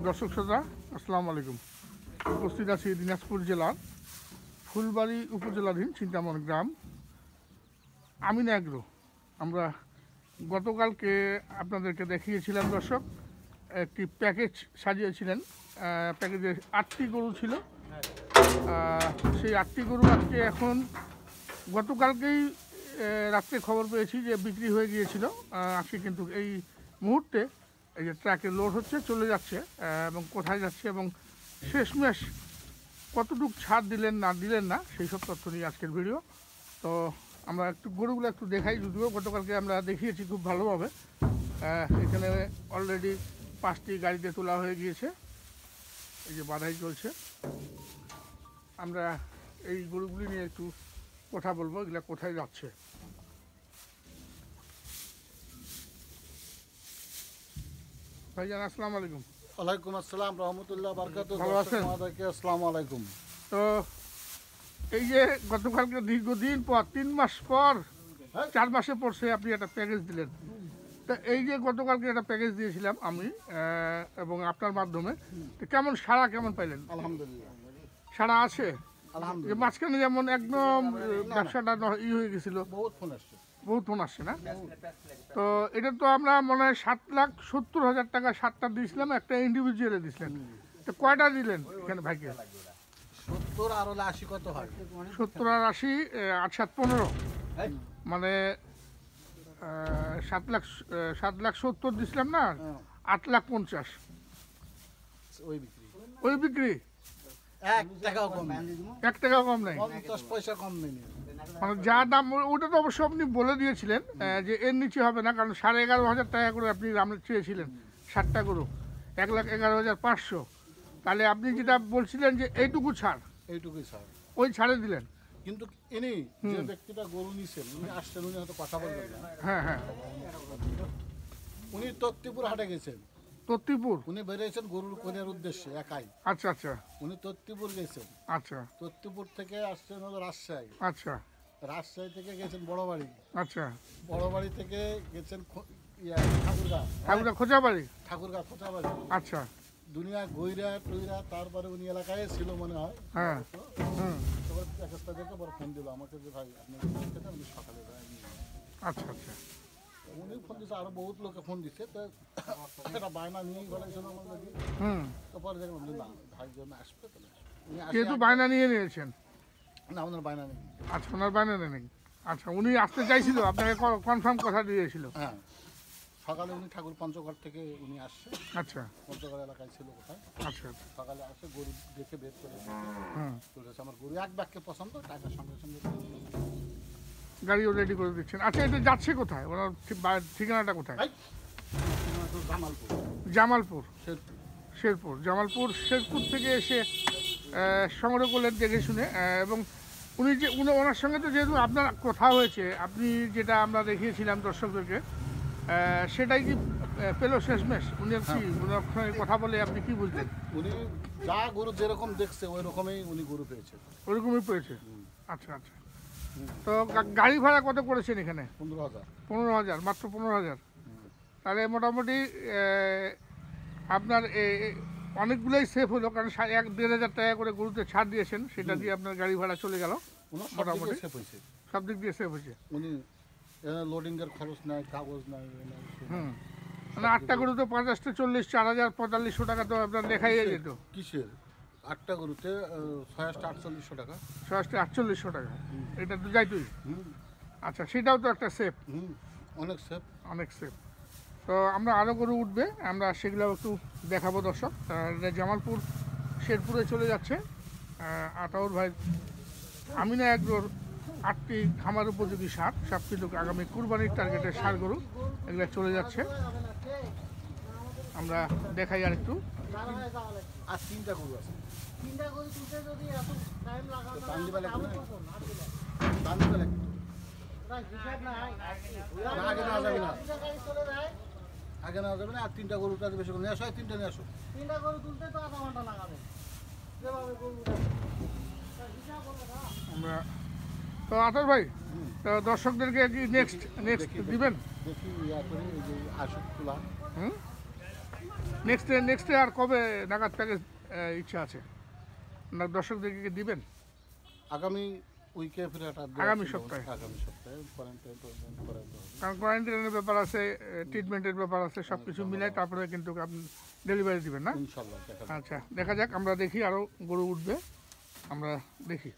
দর্শক শ্রোতা আসসালামু আলাইকুম। উপস্থিত আছি দিনাজপুর জেলার ফুলবাড়ি উপজেলাধীন চিন্তামন গ্রাম আমিনা এগ্রো। আমরা গতকালকে আপনাদেরকে দেখিয়েছিলাম দর্শক, একটি প্যাকেজ সাজিয়েছিলেন। প্যাকেজে 8টি গরু ছিল। সেই 8টি গরু আজকে এখন গতকালকেই রাত্রে খবর পেয়েছি যে বিক্রি হয়ে গিয়েছিল। আজকে কিন্তু এই মুহূর্তে এই যে ট্রাকে লোড হচ্ছে, চলে যাচ্ছে এবং কোথায় যাচ্ছে এবং শেষমেশ কতটুকু ছাড় দিলেন না সেই সব তথ্য নিয়ে আজকের ভিডিও। তো আমরা একটু গরুগুলো একটু দেখাই, যদিও গতকালকে আমরা দেখিয়েছি খুব ভালোভাবে। এখানে অলরেডি 5টি গাড়িতে তোলা হয়ে গিয়েছে, এই যে বাধাই চলছে। আমরা এই গরুগুলি নিয়ে একটু কথা বলবো, এগুলো কোথায় যাচ্ছে। ভাইজান আসসালামু আলাইকুম। ওয়ালাইকুম আসসালাম রহমতুল্লাহ বারকাতুহু। ভালো আছেন? আসসালামু আলাইকুম। তো এই যে গতকালকে দীর্ঘদিন পর 3 মাস পর 4 মাসে পড়ছে আপনি একটা প্যাকেজ দিলেন। তো এই যে গতকালকে একটা প্যাকেজ দিয়েছিলাম আমি এবং আপনার মাধ্যমে, তো কেমন সাড়া কেমন পাইলেন? আলহামদুলিল্লাহ সাড়া আছে? আলহামদুলিল্লাহ। মাঝখানে যেমন একদম ব্যবসাটা হয়ে গেছিল, বহুত ফোন আসছে। বহুত ফোন আসছে না? তো এটা তো আমরা মনে হয় 7,70,000 টাকা 7টা দিয়েছিলাম, একটা ইন্ডিভিজুয়ালে দিয়েছিলেন। তো কয়টা দিলেন এখানে ভাইকে? 70 আর 80 কত হয়? 70 আর 80, 8 7 15, মানে 7,70,000 দিছিলাম না, 8,50,000 ওই বিক্রি। ওই বিক্রি 1 টাকাও কম নেই। 1 টাকাও কম নেই, 50 পয়সা কম নেই। মানে যা দাম ওটা তো অবশ্য আপনি বলে দিয়েছিলেন যে এর নিচে হবে না, কারণ 11,500 টাকা করে আপনি আমরা চেয়েছিলেন 7টা গরু, 1,11,500। তাহলে আপনি যেটা বলছিলেন যে এইটুকু ছাড়, এইটুকুই স্যার। ওই ছাড়ে দিলেন। কিন্তু ইনি যে ব্যক্তিটা গরু নিছেন, উনি আসছেন, উনি হয়তো কথা বলবেন না। হ্যাঁ হ্যাঁ, উনি তত্ত্বপুর হাটে গেছেন। তত্তিপুর? উনি বেরিয়েছেন গরুর কেনার উদ্দেশ্যে একাই। আচ্ছা আচ্ছা উনি তত্ত্বপুর গেছেন। আচ্ছা তত্ত্বপুর থেকে আসছেন হলো রাজশাহী। আচ্ছা রাজশাহী থেকে গেছেন বড়বাড়ি। আচ্ছা, বড়বাড়ি থেকে গেছেন ঠাকুরগাঁ। ঠাকুরা খোঁচাবাড়ি? ঠাকুরগাঁ খোঁচাবাড়ি। আচ্ছা, দুনিয়া গইরা টইরা তারপরে উনি এলাকায় ছিল মনে হয়। হ্যাঁ হুম, তারপর একটা দেখে বড় ফোন দিল আমাকে যে ভাই আপনি আমি সকালে যাই। আচ্ছা আচ্ছা। উনি ফোন দিচ্ছে, আরো বহুত লোকে ফোন দিচ্ছে। তো একটা বায়না নিয়েই গেছিল আমার নাকি। হুম, তারপরে দেখলাম যে না ভাই জন্য আসবে, তাহলে উনি যেহেতু বায়না নিয়ে নিয়েছেন। না, ওনার বায়না নেই। আচ্ছা, ওনার বায়না নেই। আচ্ছা, উনি আসতে চাইছিল, আপনাকে কনফার্ম কথা দিয়েছিল? হ্যাঁ, সকালে উনি ঠাকুর পঞ্চগড় থেকে উনি আসছে। আচ্ছা পঞ্চগড় এলাকায় ছিল কোথায়। আচ্ছা আচ্ছা, সকালে আসে গরু দেখে বের করে হুম, চলেছে। আমার গরু এক বাক্যে পছন্দ, টাকার সঙ্গে সঙ্গে গাড়িও রেডি করে দিচ্ছেন। আচ্ছা, এটা যাচ্ছে কোথায়? ওনার ঠিকানাটা কোথায়? জামালপুর। জামালপুর শেরপুর। শেরপুর, জামালপুর শেরপুর থেকে এসে সংগ্রহ করলেন দেখে শুনে। এবং উনি যে ওনার সঙ্গে তো যেহেতু আপনার কথা হয়েছে, আপনি যেটা আমরা দেখিয়েছিলাম দর্শকদেরকে, সেটাই কি পেলো শেষমেশ? উনি কি ওনার সঙ্গে কথা বলে আপনি কি বুঝলেন? উনি যা গরু যেরকম দেখছে ওই রকমই উনি গরু পেয়েছে। ওরকমই পেয়েছে? আচ্ছা আচ্ছা। তো গাড়ি ভাড়া কত করেছেন এখানে? 15,000। 15,000, মাত্র 15,000। তাহলে মোটামুটি আপনার অনেকগুলোই সেফ হলো, কারণ 1,500 টাকা করে গরুতে ছাড় দিয়েছেন, সেটা দিয়ে আপনার গাড়ি ভাড়া চলে গেল মোটামুটি। সব দিক দিয়ে সেফ হয়েছে। উনি লোডিংয়ের খরচ নাই, কাগজ নাই। হুম, মানে 8টা গরু তো 50, 40, 4,000, 4,500 টাকা তো আপনার লেখাই যেত। কিসের 8টা গরুতে 6,48,000 টাকা। 6,48,000 টাকা, এটা তো যাইতই। আচ্ছা, সেটাও তো একটা সেফ, অনেক সেফ, অনেক সেফ। তো আমরা আরও গরু উঠবে, আমরা সেগুলো একটু দেখাবো দর্শক। জামালপুর শেরপুরে চলে যাচ্ছে আতাউর ভাই আমিনা এগ্রোর 8টি খামার উপযোগী সার, সব কিন্তু আগামী কুরবানির টার্গেটের সার গরু, এগুলো চলে যাচ্ছে। আমরা দেখাই আর একটু। আর 3টা গরু আছে। 3টা গরু তুলতে যদি এত টাইম লাগাবে, বান্দিবালা আমি কোথায়? কখন না দিলে বান্দিবালা না হিসাব নাই। আগে নেওয়া যাবে না। 3টা গাড়ি চলে যায়, আগে নেওয়া যাবে না। আর 3টা গরু তাদের বেশি করে নিয়ে আসো। 3টা নিয়ে আসো। 3টা গরু তুলতে তো আধা ঘন্টা লাগাবে যেভাবে গরু উঠাবে। হিসাব হলো না। আমরা তো আতাউর ভাই, তো দর্শকদেরকে কি নেক্সট দিবেন? দেখি ইয়া করি, এই যে আসুক তোলা। হুম, নেক্সটে আর কবে নাগাদ প্যাকেজ ইচ্ছা আছে আপনার দর্শকদেরকে দিবেন? আগামী উইকে ফিরে একটা আগামী সপ্তাহে? আগামী সপ্তাহে কোয়ারেন্টাইন করাতে হবে। কারণ কোয়ারেন্টাইনের ব্যাপার আছে, ট্রিটমেন্টের ব্যাপার আছে, সব কিছু মিলাই তারপরে কিন্তু আপনি ডেলিভারি দিবেন না? ইনশাল্লাহ দেখা যাবে। আচ্ছা, দেখা যাক, আমরা দেখি আরও গরু উঠবে, আমরা দেখি।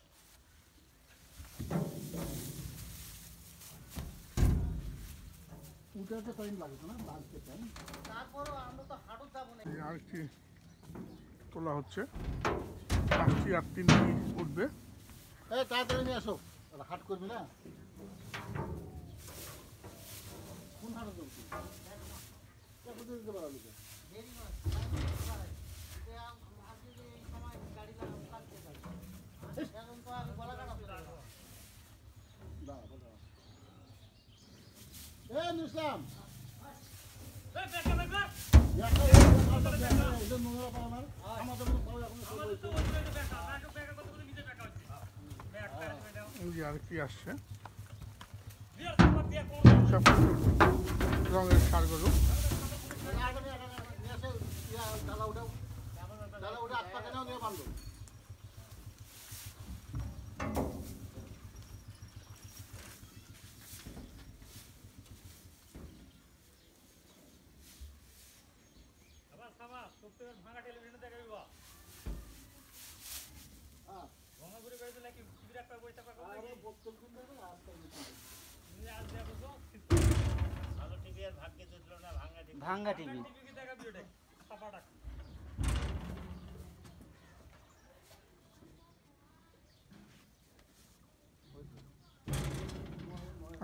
উঠাতে টাইম লাগবে না, বাঁধতে টাইম। তারপরও আমরা তো হাঁটু যাবো না। এই আরেকটি তোলা হচ্ছে, 5টি আর 3টি উঠবে। এই তাড়াতাড়ি নিয়ে আসো, হাট করবি না? কোন হাটে যাবো তুই? কখন দিতে পারবি? দেরি হয়। আজকে যে এই সময় গাড়ি লাগাবো, কালকে যাবো। এখন তো আমি গলা কাটা ফেলে দেবো। ইসলাম এই যে আরেকটি আসছে, সব রঙের ষাঁড় গরু। ভাঙ্গা টিভি।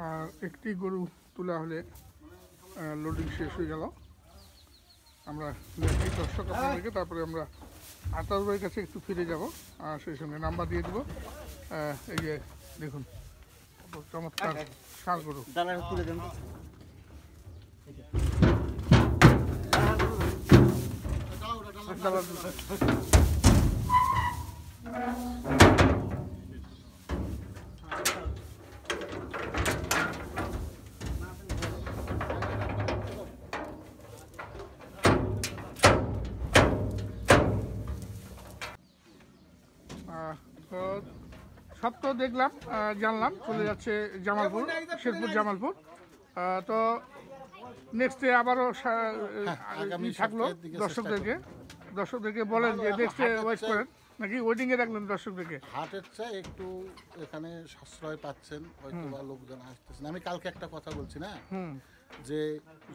আর একটি গরু তোলা হলে লোডিং শেষ হয়ে গেল। আমরা দেখি দর্শক আপনাদেরকে, তারপরে আমরা আতার ভাইয়ের কাছে একটু ফিরে যাব আর সেই সঙ্গে নাম্বার দিয়ে দেবো। এই যে দেখুন, চমৎকার ষাঁড় গরু। তুলে দেন। তো সব তো দেখলাম, জানলাম, চলে যাচ্ছে জামালপুর, শেরপুর জামালপুর। তো নেক্সটে আবারও আগামী থাকলো সপ্তাহের দিকে দর্শকদেরকে বলেন যে নেক্সটে ওয়েট করেন, নাকি ওয়েটিংয়ে রাখলেন দর্শকদেরকে? হাটের চেয়ে একটু এখানে সাশ্রয় পাচ্ছেন, হয়তো বা লোকজন আসতেছেন। আমি কালকে একটা কথা বলছি না, যে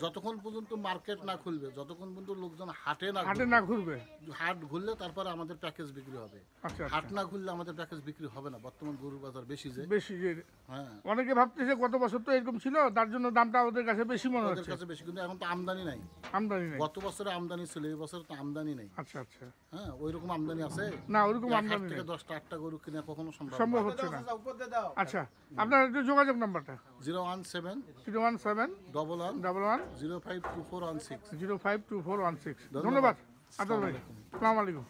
যতক্ষণ পর্যন্ত মার্কেট না খুলবে, যতক্ষণ পর্যন্ত লোকজন হাটে না ঘুরবে, হাট ঘুরলে তারপরে আমাদের প্যাকেজ বিক্রি হবে। আচ্ছা, হাট না ঘুরলে আমাদের প্যাকেজ বিক্রি হবে না। বর্তমান গরুর বাজার বেশি যে, যে হ্যাঁ, অনেকে ভাবতেছে গত বছর তো এরকম ছিল, তার জন্য দামটা ওদের কাছে বেশি মনে ওদের হচ্ছে। কাছে বেশি, কিন্তু এখন তো আমদানি নাই। আমদানি নেই। গত বছরে আমদানি ছিল, এই বছর তো আমদানি নেই। আচ্ছা, হ্যাঁ, ওই রকম আমদানি আছে না, ওইরকম এক হাট আমদানি থেকে নেই, 10টা 8টা গরু কিনা কখনো সম্ভব হচ্ছে না। আচ্ছা, আপনার একটু যোগাযোগ নাম্বারটা? 017 017 11 11 052416। 052416। ধন্যবাদ আদর ভাই, আসসালামু আলাইকুম।